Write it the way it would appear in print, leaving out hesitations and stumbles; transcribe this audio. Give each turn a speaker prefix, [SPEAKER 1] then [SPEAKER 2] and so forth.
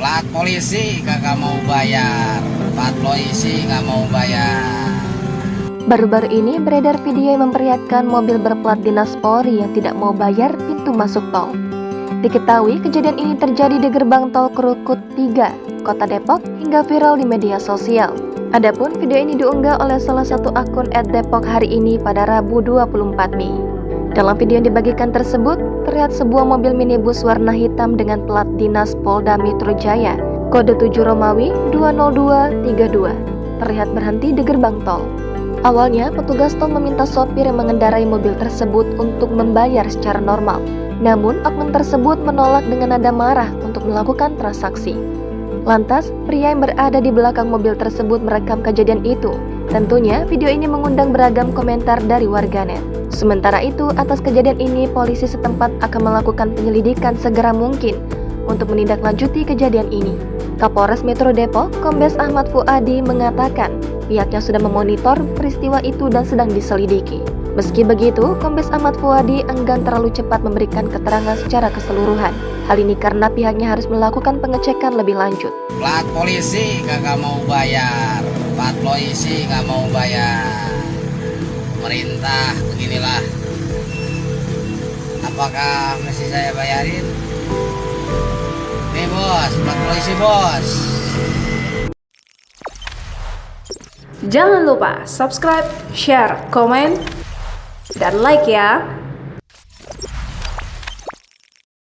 [SPEAKER 1] Plat polisi kagak mau bayar, plat polisi nggak mau bayar.
[SPEAKER 2] Baru-baru ini beredar video yang memperlihatkan mobil berplat dinas Polri yang tidak mau bayar pintu masuk tol. Diketahui kejadian ini terjadi di gerbang tol Krukut 3, Kota Depok, hingga viral di media sosial. Adapun video ini diunggah oleh salah satu akun @Depok hari ini pada Rabu 24 Mei. Dalam video yang dibagikan tersebut, terlihat sebuah mobil minibus warna hitam dengan plat dinas Polda Metro Jaya, kode 7 Romawi 20232, terlihat berhenti di gerbang tol. Awalnya, petugas tol meminta sopir yang mengendarai mobil tersebut untuk membayar secara normal. Namun, oknum tersebut menolak dengan nada marah untuk melakukan transaksi. Lantas, pria yang berada di belakang mobil tersebut merekam kejadian itu. Tentunya, video ini mengundang beragam komentar dari warganet. Sementara itu, atas kejadian ini, polisi setempat akan melakukan penyelidikan segera mungkin untuk menindaklanjuti kejadian ini. Kapolres Metro Depok, Kombes Ahmad Fuadi mengatakan pihaknya sudah memonitor peristiwa itu dan sedang diselidiki. Meski begitu, Kombes Ahmad Fuadi enggan terlalu cepat memberikan keterangan secara keseluruhan. Hal ini karena pihaknya harus melakukan pengecekan lebih lanjut.
[SPEAKER 1] Plat polisi kagak mau bayar, plat polisi nggak mau bayar. Pemerintah beginilah. Apakah mesti saya bayarin? Nih bos, plat polisi bos.
[SPEAKER 3] Jangan lupa subscribe, share, komen, dan like ya.